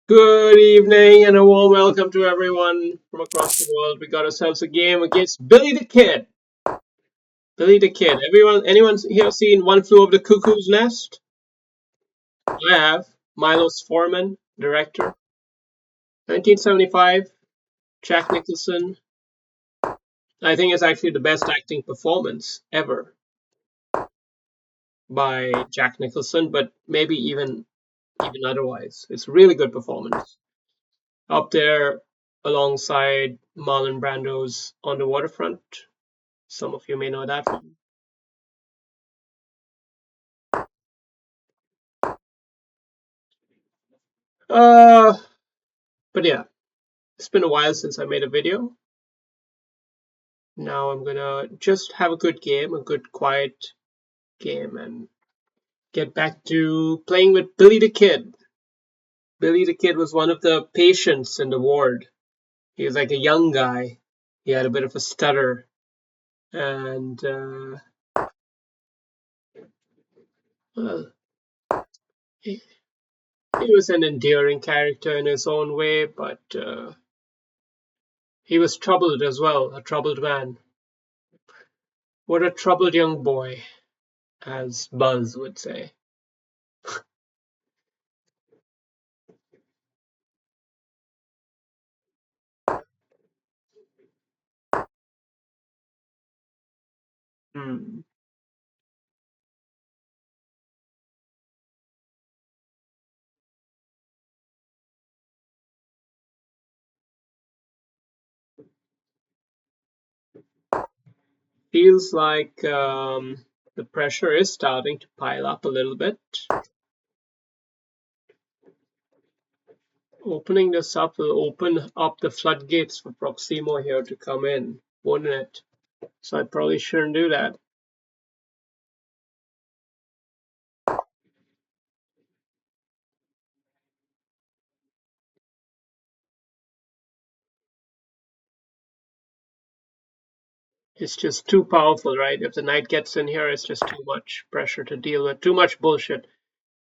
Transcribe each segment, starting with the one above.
Good evening and a warm welcome to everyone from across the world. We got ourselves a game against Billy the Kid. Billy the Kid. Anyone here seen One Flew Over the Cuckoo's Nest? I have. Milos Forman, director. 1975. Jack Nicholson. I think it's actually the best acting performance ever by Jack Nicholson, but maybe even otherwise. It's a really good performance. Up there alongside Marlon Brando's On the Waterfront. Some of you may know that one. Uh, but yeah, it's been a while since I made a video. Now I'm gonna just have a good game, a good quiet game, and get back to playing with Billy the Kid. Billy the Kid was one of the patients in the ward. He was like a young guy. He had a bit of a stutter, and well, he, he was an endearing character in his own way, but he was troubled as well, a troubled man. What a troubled young boy, as Buzz would say. Hmm. Feels like the pressure is starting to pile up a little bit. Opening this up will open up the floodgates for Proximo here to come in, wouldn't it? So I probably shouldn't do that. It's just too powerful, right? If the knight gets in here, it's just too much pressure to deal with, too much bullshit.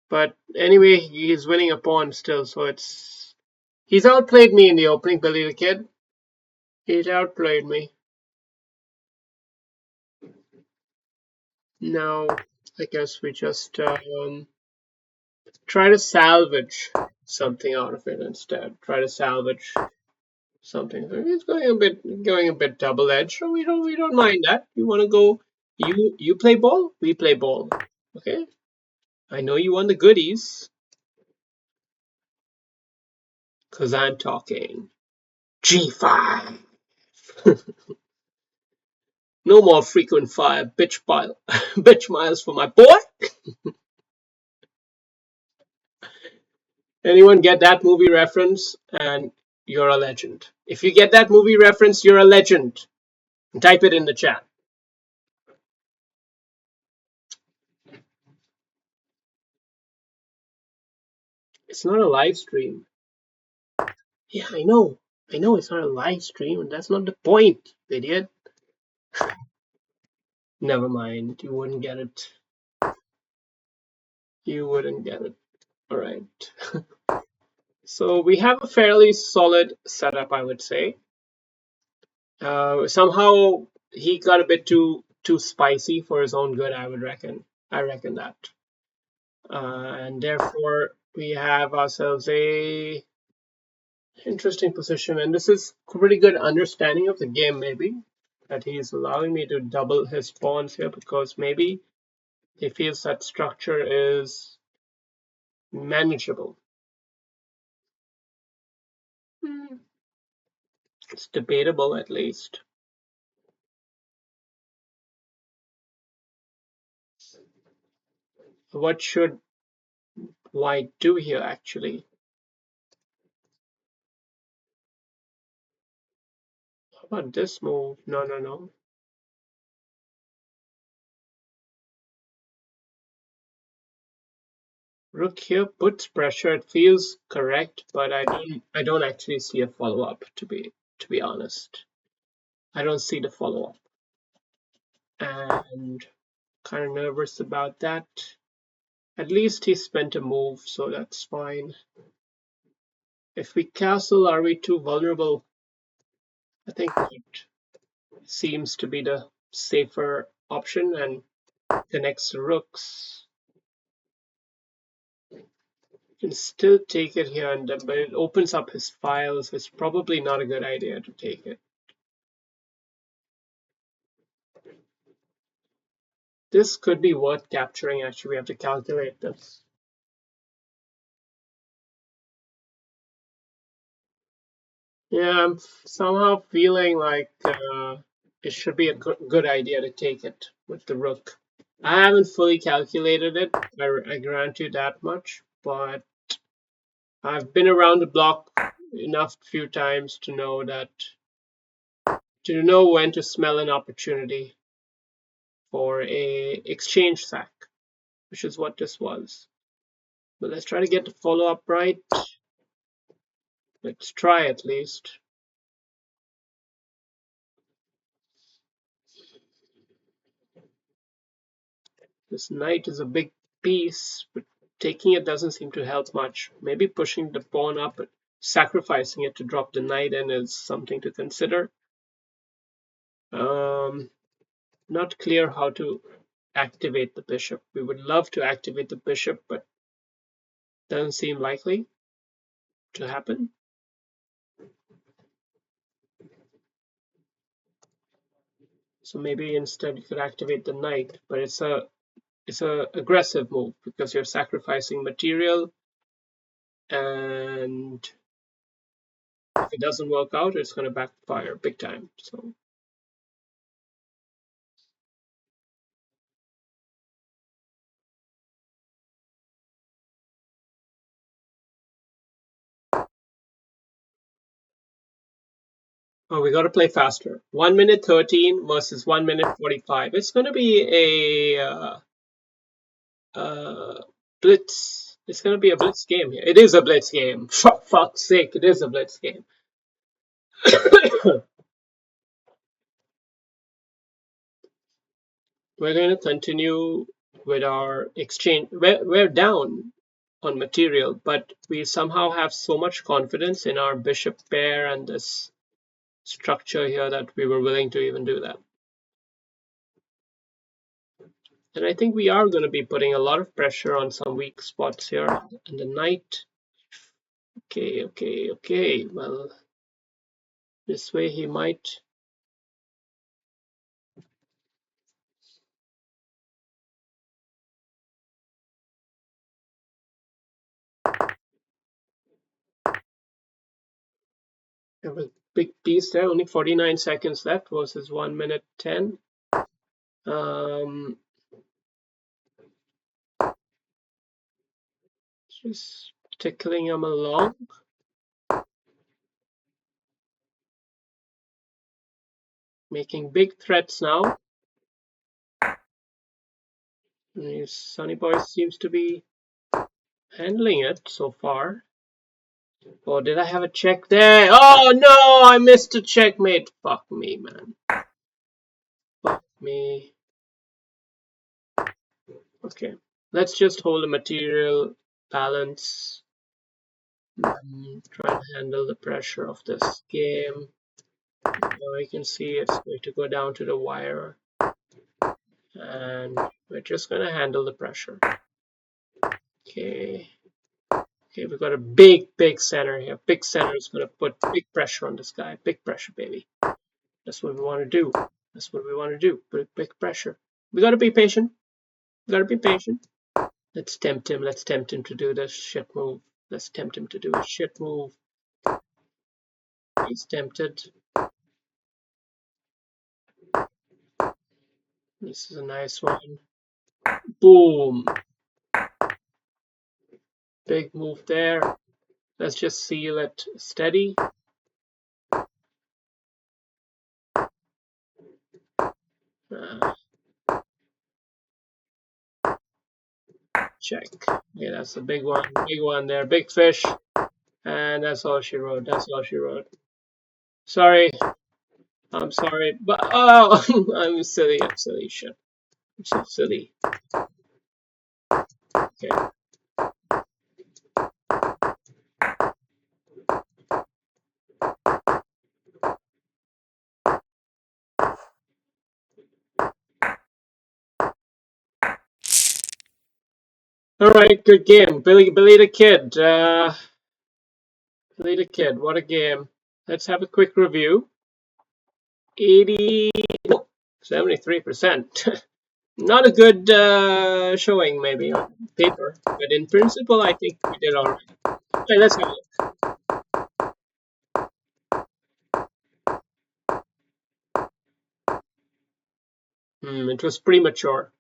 But anyway, he's winning a pawn still, so he's outplayed me in the opening, Billy the Kid. He's outplayed me. Now, I guess we just try to salvage something out of it instead. Try to salvage something. It's going a bit double edged. So we don't mind that. You want to go? You play ball. We play ball. Okay. I know you want the goodies because I'm talking G5. No more frequent fire bitch miles for my boy. Anyone get that movie reference? And you're a legend. If you get that movie reference, you're a legend. Type it in the chat. It's not a live stream. Yeah, I know. I know it's not a live stream, and that's not the point, idiot. Never mind. You wouldn't get it. You wouldn't get it. All right. So we have a fairly solid setup, I would say. Somehow he got a bit too spicy for his own good, I would reckon. I reckon that. And therefore we have ourselves a interesting position, and this is pretty good understanding of the game, maybe, that he's allowing me to double his pawns here because maybe he feels that structure is manageable. Hmm, it's debatable, at least. What should white do here, actually? How about this move? No, no, no. Rook here puts pressure. It feels correct, but I don't actually see a follow-up, to be honest. I don't see the follow-up. And kind of nervous about that. At least he spent a move, so that's fine. If we castle, are we too vulnerable? I think not. Seems to be the safer option and connects the rooks. Can still take it here and there, but it opens up his files. It's probably not a good idea to take it. This could be worth capturing, actually. We have to calculate this. Yeah, I'm somehow feeling like it should be a good idea to take it with the rook. I haven't fully calculated it, I grant you that much, but I've been around the block enough few times to know when to smell an opportunity for a exchange sac, which is what this was. But let's try to get the follow-up right. Let's try at least. This knight is a big piece, but taking it doesn't seem to help much. Maybe pushing the pawn up, but sacrificing it to drop the knight in is something to consider. Not clear how to activate the bishop. We would love to activate the bishop, but doesn't seem likely to happen. So maybe instead you could activate the knight, but it's a aggressive move because you're sacrificing material, and if it doesn't work out, it's going to backfire big time. So oh, we got to play faster. 1 minute 13 versus 1 minute 45. It's going to be a blitz. It's going to be a blitz game here. It is a blitz game. For fuck's sake, it is a blitz game. We're going to continue with our exchange. We're down on material, but we somehow have so much confidence in our bishop pair and this structure here that we were willing to even do that. And I think we are going to be putting a lot of pressure on some weak spots here. And the knight. Okay. Well, this way he might. Have a big piece there. Only 49 seconds left versus 1 minute 10. Just tickling him along. Making big threats now. And Sonny Boy seems to be handling it so far. Oh, did I have a check there? Oh no, I missed a checkmate. Fuck me, man. Fuck me. Okay, let's just hold the material balance. Try to handle the pressure of this game. Now you can see it's going to go down to the wire. And we're just going to handle the pressure. Okay. Okay, we've got a big center here. Big center is going to put big pressure on this guy. Big pressure, baby. That's what we want to do. That's what we want to do. Put big pressure. We got to be patient. We got to be patient. Let's tempt him. Let's tempt him to do this shit move. Let's tempt him to do a shit move. He's tempted. This is a nice one. Boom. Big move there. Let's just seal it steady. Check. Yeah, that's a big one. Big one there. Big fish. And that's all she wrote. That's all she wrote. Sorry. I'm sorry. But oh, I'm silly. I'm silly. Shit. I'm so silly. Okay. All right, good game. Billy the Kid. Billy the Kid, what a game. Let's have a quick review. 80, no, 73%. Not a good showing, maybe, on paper, but in principle, I think we did all right. Okay, let's have a look. It was premature.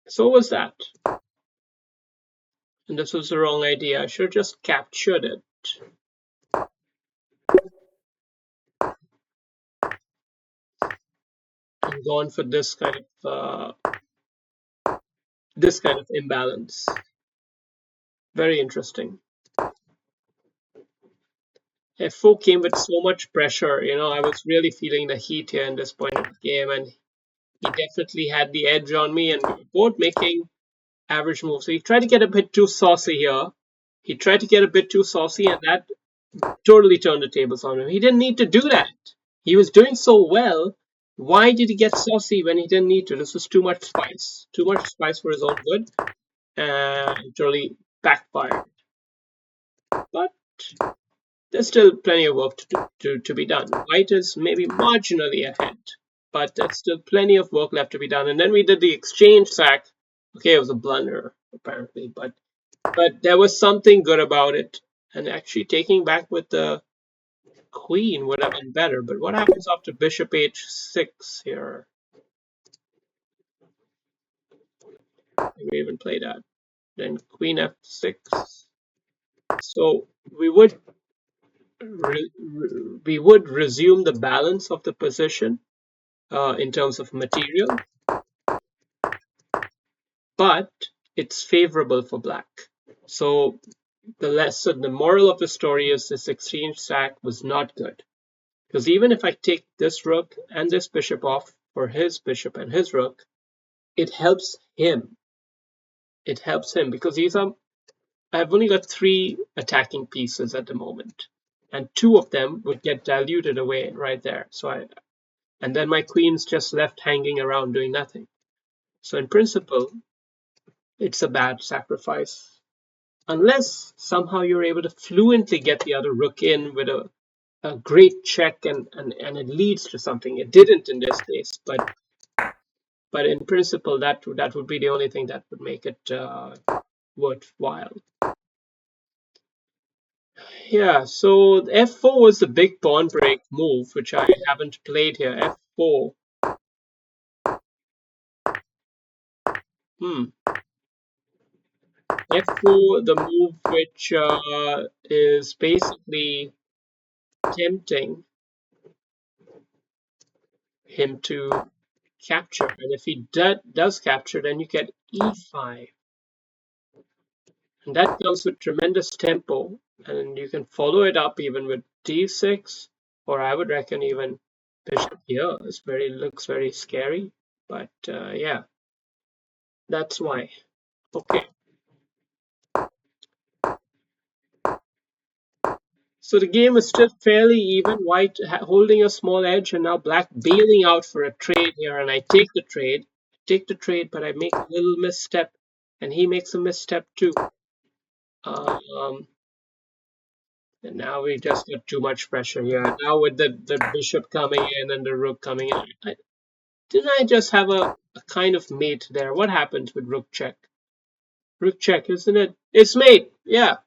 So was that. And this was the wrong idea. I should have just captured it. And gone for this kind of imbalance. Very interesting. F4 came with so much pressure. I was really feeling the heat here in this point of the game, and he definitely had the edge on me, and we were both making average moves. So he tried to get a bit too saucy here. He tried to get a bit too saucy, and that totally turned the tables on him. He didn't need to do that. He was doing so well. Why did he get saucy when he didn't need to? This was too much spice. Too much spice for his own good. And it totally backfired. But there's still plenty of work to be done. White is maybe marginally ahead, but there's still plenty of work left to be done. And then we did the exchange sack. Okay, it was a blunder, apparently, but there was something good about it. And actually taking back with the queen would have been better. But what happens after bishop h6 here? We even play that. Then queen f6. So we would resume the balance of the position in terms of material, but it's favorable for black. So the moral of the story is this exchange sack was not good, because even if I take this rook and this bishop off for his bishop and his rook, it helps him. It helps him because I've only got 3 attacking pieces at the moment, and 2 of them would get diluted away right there. And then my queen's just left hanging around doing nothing. So in principle, it's a bad sacrifice. Unless somehow you're able to fluently get the other rook in with a great check and it leads to something. It didn't in this case, but in principle, that would be the only thing that would make it worthwhile. Yeah, so f4 was the big pawn break move, which I haven't played here. f4. F4, the move which is basically tempting him to capture. And if he does capture, then you get e5. And that comes with tremendous tempo. And you can follow it up even with d6, or I would reckon even bishop here looks very scary. But yeah, that's why. Okay. So the game is still fairly even. White holding a small edge, and now black bailing out for a trade here. And I take the trade, but I make a little misstep, and he makes a misstep too. And now we just got too much pressure here. Now with the bishop coming in and the rook coming in, didn't I just have a kind of mate there? What happens with rook check? Rook check, isn't it? It's mate. Yeah,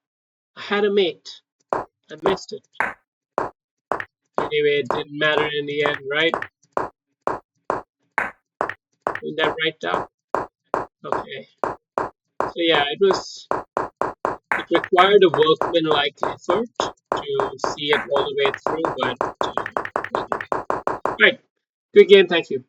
I had a mate. I missed it. Anyway, it didn't matter in the end, right? Isn't that right, Doc? Okay. So yeah, it required a workman-like effort to see it all the way through, but anyway. Right. Good game, thank you.